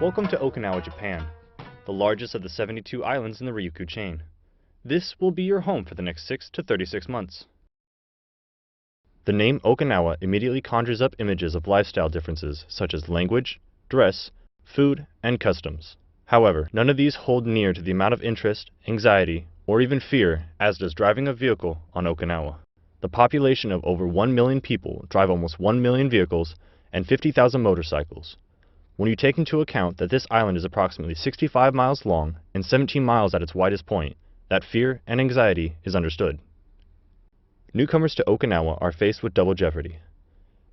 Welcome to Okinawa, Japan, the largest of the 72 islands in the Ryukyu chain. This will be your home for the next 6 to 36 months. The name Okinawa immediately conjures up images of lifestyle differences such as language, dress, food, and customs. However, none of these hold near to the amount of interest, anxiety, or even fear as does driving a vehicle on Okinawa. The population of over 1 million people drive almost 1 million vehicles and 50,000 motorcycles. When you take into account that this island is approximately 65 miles long and 17 miles at its widest point, that fear and anxiety is understood. Newcomers to Okinawa are faced with double jeopardy: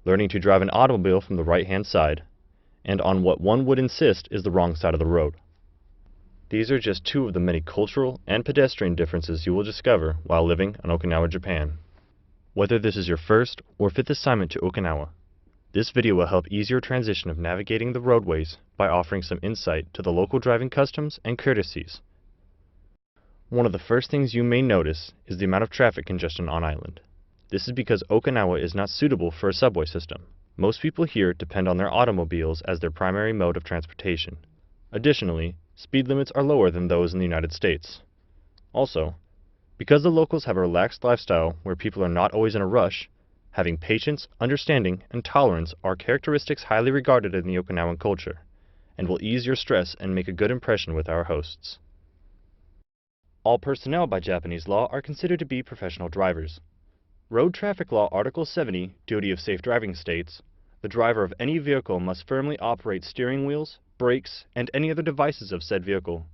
learning to drive an automobile from the right-hand side, and on what one would insist is the wrong side of the road. These are just two of the many cultural and pedestrian differences you will discover while living on Okinawa, Japan. Whether this is your first or fifth assignment to Okinawa, this video will help ease your transition of navigating the roadways by offering some insight to the local driving customs and courtesies. One of the first things you may notice is the amount of traffic congestion on island. This is because Okinawa is not suitable for a subway system. Most people here depend on their automobiles as their primary mode of transportation. Additionally, speed limits are lower than those in the United States. Also, because the locals have a relaxed lifestyle where people are not always in a rush, having patience, understanding, and tolerance are characteristics highly regarded in the Okinawan culture, and will ease your stress and make a good impression with our hosts. All personnel by Japanese law are considered to be professional drivers. Road Traffic Law Article 70, Duty of Safe Driving states, the driver of any vehicle must firmly operate steering wheels, brakes, and any other devices of said vehicle,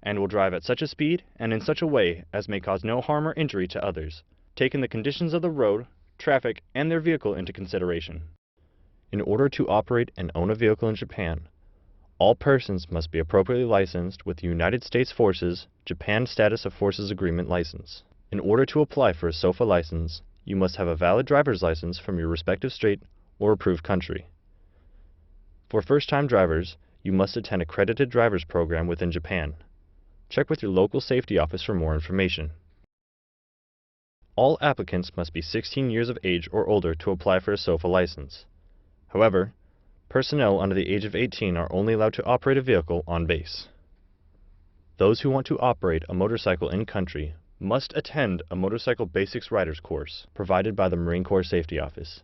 and will drive at such a speed and in such a way as may cause no harm or injury to others, taking the conditions of the road, traffic, and their vehicle into consideration. In order to operate and own a vehicle in Japan, all persons must be appropriately licensed with the United States Forces Japan Status of Forces Agreement license. In order to apply for a SOFA license, you must have a valid driver's license from your respective state or approved country. For first-time drivers, you must attend an accredited driver's program within Japan. Check with your local safety office for more information. All applicants must be 16 years of age or older to apply for a SOFA license. However, personnel under the age of 18 are only allowed to operate a vehicle on base. Those who want to operate a motorcycle in-country must attend a Motorcycle Basics Riders course provided by the Marine Corps Safety Office.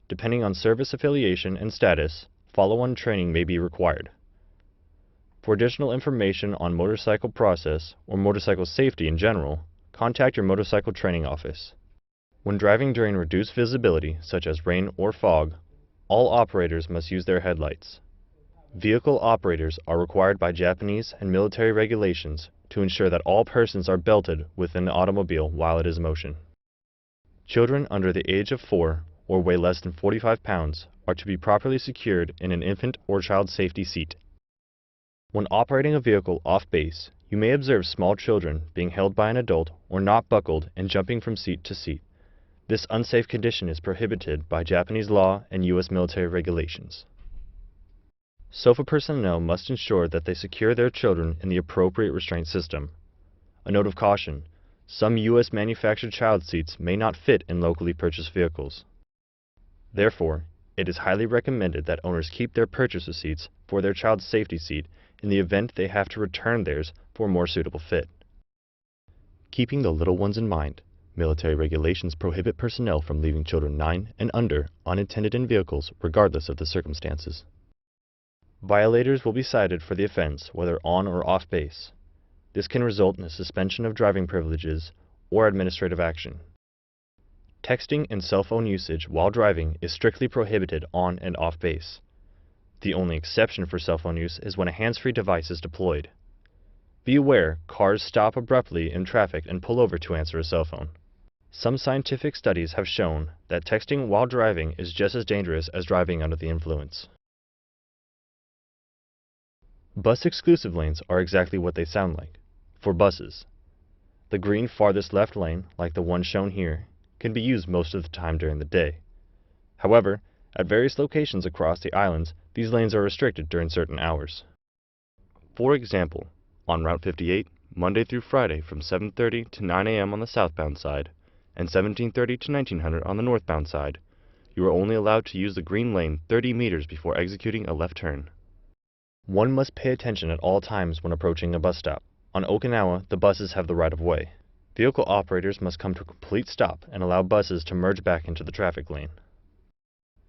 Depending on service affiliation and status, follow-on training may be required. For additional information on motorcycle process or motorcycle safety in general, contact your motorcycle training office. When driving during reduced visibility, such as rain or fog, all operators must use their headlights. Vehicle operators are required by Japanese and military regulations to ensure that all persons are belted within the automobile while it is in motion. Children under the age of 4 or weigh less than 45 pounds are to be properly secured in an infant or child safety seat. When operating a vehicle off base, you may observe small children being held by an adult or not buckled and jumping from seat to seat. This unsafe condition is prohibited by Japanese law and U.S. military regulations. SOFA personnel must ensure that they secure their children in the appropriate restraint system. A note of caution: some U.S. manufactured child seats may not fit in locally purchased vehicles. Therefore, it is highly recommended that owners keep their purchase receipts for their child's safety seat in the event they have to return theirs for a more suitable fit. Keeping the little ones in mind, military regulations prohibit personnel from leaving children 9 and under unattended in vehicles regardless of the circumstances. Violators will be cited for the offense whether on or off base. This can result in a suspension of driving privileges or administrative action. Texting and cell phone usage while driving is strictly prohibited on and off base. The only exception for cell phone use is when a hands-free device is deployed. Be aware, cars stop abruptly in traffic and pull over to answer a cell phone. Some scientific studies have shown that texting while driving is just as dangerous as driving under the influence. Bus exclusive lanes are exactly what they sound like, for buses. The green farthest left lane, like the one shown here, can be used most of the time during the day. However, at various locations across the islands, these lanes are restricted during certain hours. For example, on Route 58, Monday through Friday from 7:30 to 9 a.m. on the southbound side, and 17:30 to 1900 on the northbound side, you are only allowed to use the green lane 30 meters before executing a left turn. One must pay attention at all times when approaching a bus stop. On Okinawa, the buses have the right of way. Vehicle operators must come to a complete stop and allow buses to merge back into the traffic lane.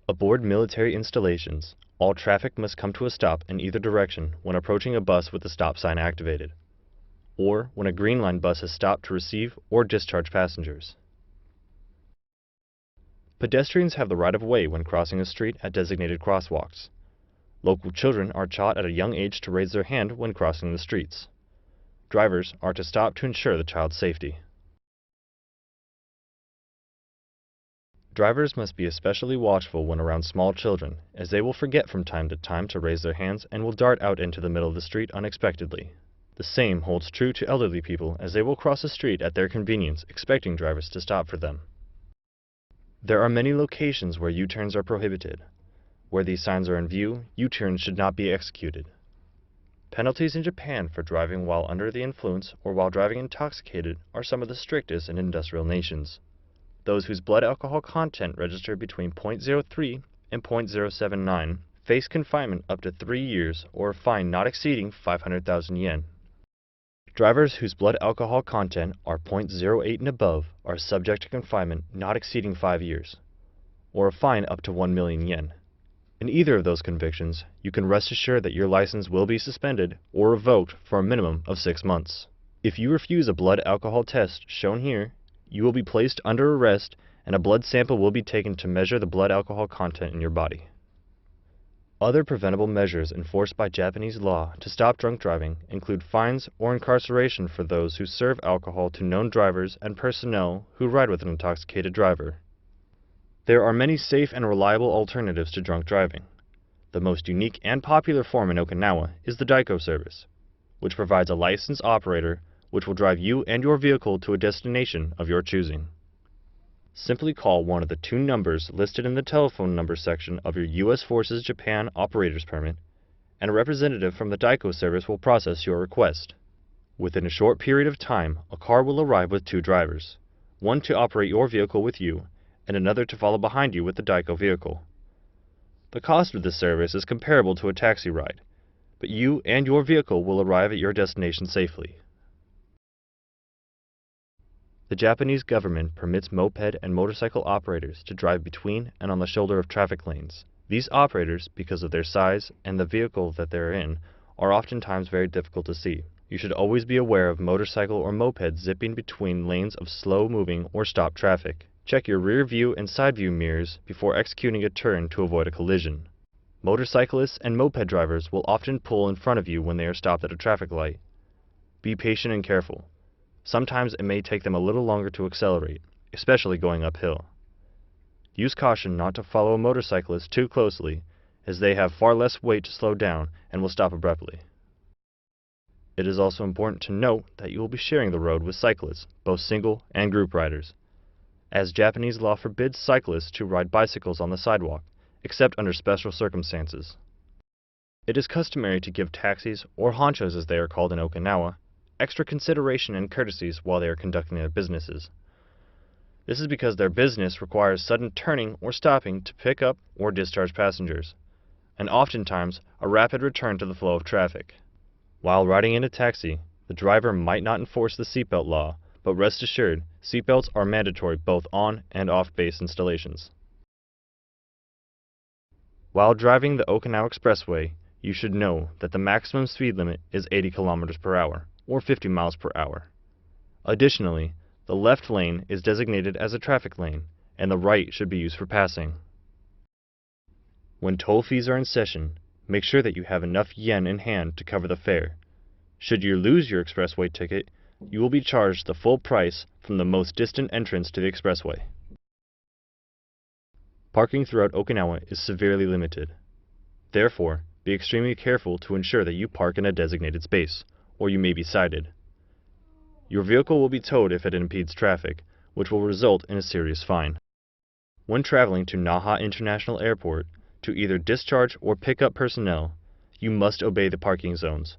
Aboard military installations, all traffic must come to a stop in either direction when approaching a bus with the stop sign activated, or when a Green Line bus has stopped to receive or discharge passengers. Pedestrians have the right of way when crossing a street at designated crosswalks. Local children are taught at a young age to raise their hand when crossing the streets. Drivers are to stop to ensure the child's safety. Drivers must be especially watchful when around small children, as they will forget from time to raise their hands and will dart out into the middle of the street unexpectedly. The same holds true to elderly people, as they will cross a street at their convenience, expecting drivers to stop for them. There are many locations where U-turns are prohibited. Where these signs are in view, U-turns should not be executed. Penalties in Japan for driving while under the influence or while driving intoxicated are some of the strictest in industrial nations. Those whose blood alcohol content registered between 0.03 and 0.079 face confinement up to 3 years or a fine not exceeding 500,000 yen. Drivers whose blood alcohol content are 0.08 and above are subject to confinement not exceeding 5 years, or a fine up to 1 million yen. In either of those convictions, you can rest assured that your license will be suspended or revoked for a minimum of 6 months. If you refuse a blood alcohol test shown here, you will be placed under arrest and a blood sample will be taken to measure the blood alcohol content in your body. Other preventable measures enforced by Japanese law to stop drunk driving include fines or incarceration for those who serve alcohol to known drivers and personnel who ride with an intoxicated driver. There are many safe and reliable alternatives to drunk driving. The most unique and popular form in Okinawa is the Daiko service, which provides a licensed operator which will drive you and your vehicle to a destination of your choosing. Simply call one of the 2 numbers listed in the telephone number section of your U.S. Forces Japan operator's permit, and a representative from the Daiko service will process your request. Within a short period of time, a car will arrive with 2 drivers, one to operate your vehicle with you, and another to follow behind you with the Daiko vehicle. The cost of this service is comparable to a taxi ride, but you and your vehicle will arrive at your destination safely. The Japanese government permits moped and motorcycle operators to drive between and on the shoulder of traffic lanes. These operators, because of their size and the vehicle that they are in, are oftentimes very difficult to see. You should always be aware of motorcycle or moped zipping between lanes of slow-moving or stopped traffic. Check your rear view and side view mirrors before executing a turn to avoid a collision. Motorcyclists and moped drivers will often pull in front of you when they are stopped at a traffic light. Be patient and careful. Sometimes it may take them a little longer to accelerate, especially going uphill. Use caution not to follow a motorcyclist too closely, as they have far less weight to slow down and will stop abruptly. It is also important to note that you will be sharing the road with cyclists, both single and group riders, as Japanese law forbids cyclists to ride bicycles on the sidewalk, except under special circumstances. It is customary to give taxis, or honchos as they are called in Okinawa, extra consideration and courtesies while they are conducting their businesses. This is because their business requires sudden turning or stopping to pick up or discharge passengers, and oftentimes a rapid return to the flow of traffic. While riding in a taxi, the driver might not enforce the seatbelt law, but rest assured, seatbelts are mandatory both on and off base installations. While driving the Okinawa Expressway, you should know that the maximum speed limit is 80 km per hour, or 50 miles per hour. Additionally, the left lane is designated as a traffic lane, and the right should be used for passing. When toll fees are in session, make sure that you have enough yen in hand to cover the fare. Should you lose your expressway ticket, you will be charged the full price from the most distant entrance to the expressway. Parking throughout Okinawa is severely limited. Therefore, be extremely careful to ensure that you park in a designated space, or you may be cited. Your vehicle will be towed if it impedes traffic, which will result in a serious fine. When traveling to Naha International Airport to either discharge or pick up personnel, you must obey the parking zones.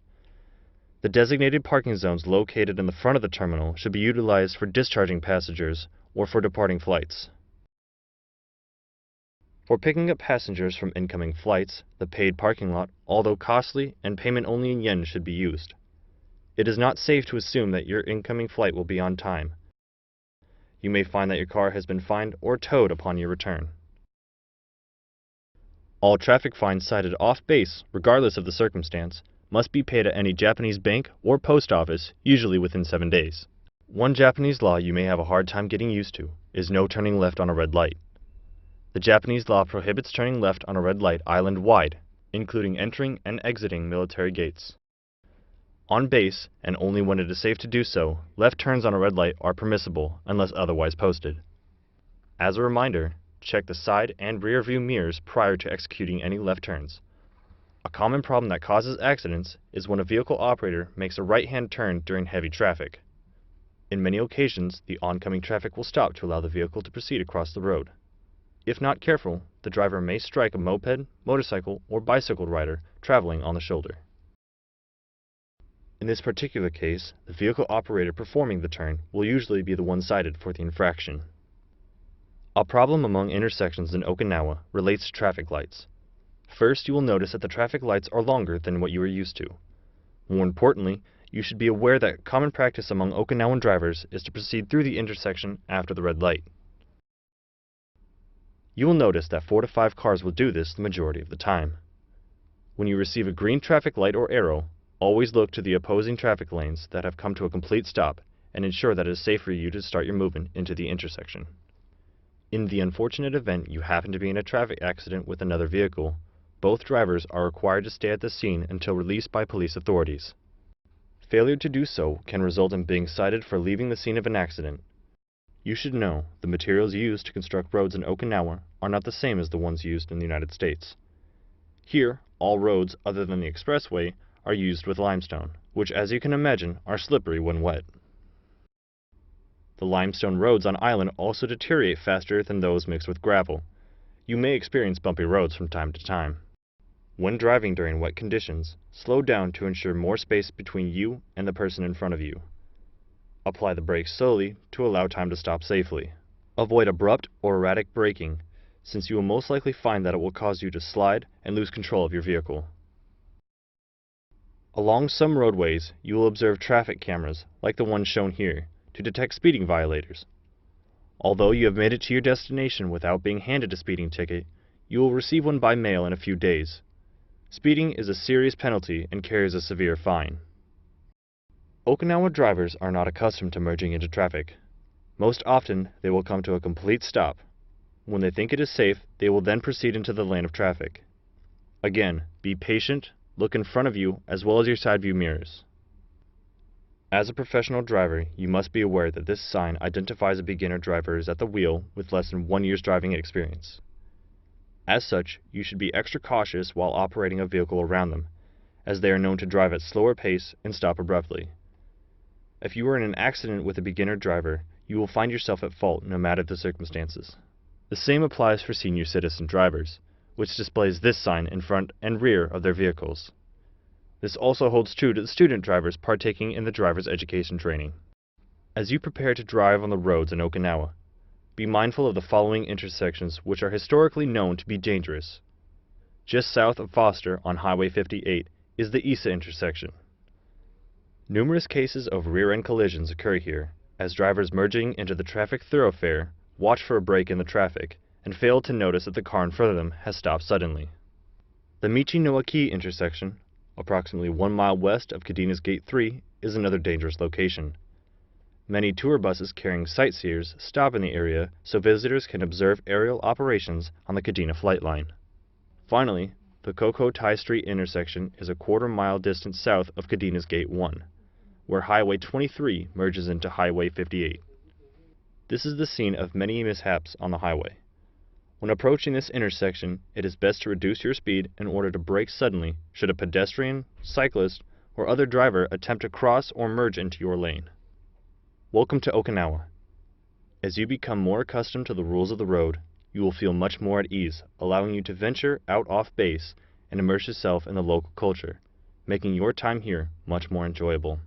The designated parking zones located in the front of the terminal should be utilized for discharging passengers or for departing flights. For picking up passengers from incoming flights, the paid parking lot, although costly and payment only in yen, should be used. It is not safe to assume that your incoming flight will be on time. You may find that your car has been fined or towed upon your return. All traffic fines cited off base, regardless of the circumstance, must be paid at any Japanese bank or post office, usually within 7 days. One Japanese law you may have a hard time getting used to is no turning left on a red light. The Japanese law prohibits turning left on a red light island-wide, including entering and exiting military gates. On base, and only when it is safe to do so, left turns on a red light are permissible unless otherwise posted. As a reminder, check the side and rear view mirrors prior to executing any left turns. A common problem that causes accidents is when a vehicle operator makes a right-hand turn during heavy traffic. In many occasions, the oncoming traffic will stop to allow the vehicle to proceed across the road. If not careful, the driver may strike a moped, motorcycle, or bicycle rider traveling on the shoulder. In this particular case, the vehicle operator performing the turn will usually be the one cited for the infraction. A problem among intersections in Okinawa relates to traffic lights. First, you will notice that the traffic lights are longer than what you are used to. More importantly, you should be aware that common practice among Okinawan drivers is to proceed through the intersection after the red light. You will notice that 4 to 5 cars will do this the majority of the time. When you receive a green traffic light or arrow, always look to the opposing traffic lanes that have come to a complete stop and ensure that it is safe for you to start your movement into the intersection. In the unfortunate event you happen to be in a traffic accident with another vehicle, both drivers are required to stay at the scene until released by police authorities. Failure to do so can result in being cited for leaving the scene of an accident. You should know the materials used to construct roads in Okinawa are not the same as the ones used in the United States. Here, all roads other than the expressway are used with limestone, which, as you can imagine, are slippery when wet. The limestone roads on island also deteriorate faster than those mixed with gravel. You may experience bumpy roads from time to time. When driving during wet conditions, slow down to ensure more space between you and the person in front of you. Apply the brakes slowly to allow time to stop safely. Avoid abrupt or erratic braking, since you will most likely find that it will cause you to slide and lose control of your vehicle. Along some roadways, you will observe traffic cameras, like the one shown here, to detect speeding violators. Although you have made it to your destination without being handed a speeding ticket, you will receive one by mail in a few days. Speeding is a serious penalty and carries a severe fine. Okinawa drivers are not accustomed to merging into traffic. Most often, they will come to a complete stop. When they think it is safe, they will then proceed into the lane of traffic. Again, be patient. Look in front of you as well as your side view mirrors. As a professional driver, you must be aware that this sign identifies a beginner driver as at the wheel with less than 1 year's driving experience. As such, you should be extra cautious while operating a vehicle around them, as they are known to drive at slower pace and stop abruptly. If you are in an accident with a beginner driver, you will find yourself at fault no matter the circumstances. The same applies for senior citizen drivers, which displays this sign in front and rear of their vehicles. This also holds true to the student drivers partaking in the driver's education training. As you prepare to drive on the roads in Okinawa, be mindful of the following intersections which are historically known to be dangerous. Just south of Foster on Highway 58 is the Issa intersection. Numerous cases of rear-end collisions occur here, as drivers merging into the traffic thoroughfare watch for a break in the traffic and fail to notice that the car in front of them has stopped suddenly. The Michi-no-Aki intersection, approximately 1 mile west of Kadina's Gate 3, is another dangerous location. Many tour buses carrying sightseers stop in the area so visitors can observe aerial operations on the Kadena flight line. Finally, the Koko-Tai Street intersection is a 1/4 mile distance south of Kadina's Gate 1, where Highway 23 merges into Highway 58. This is the scene of many mishaps on the highway. When approaching this intersection, it is best to reduce your speed in order to brake suddenly should a pedestrian, cyclist, or other driver attempt to cross or merge into your lane. Welcome to Okinawa. As you become more accustomed to the rules of the road, you will feel much more at ease, allowing you to venture out off base and immerse yourself in the local culture, making your time here much more enjoyable.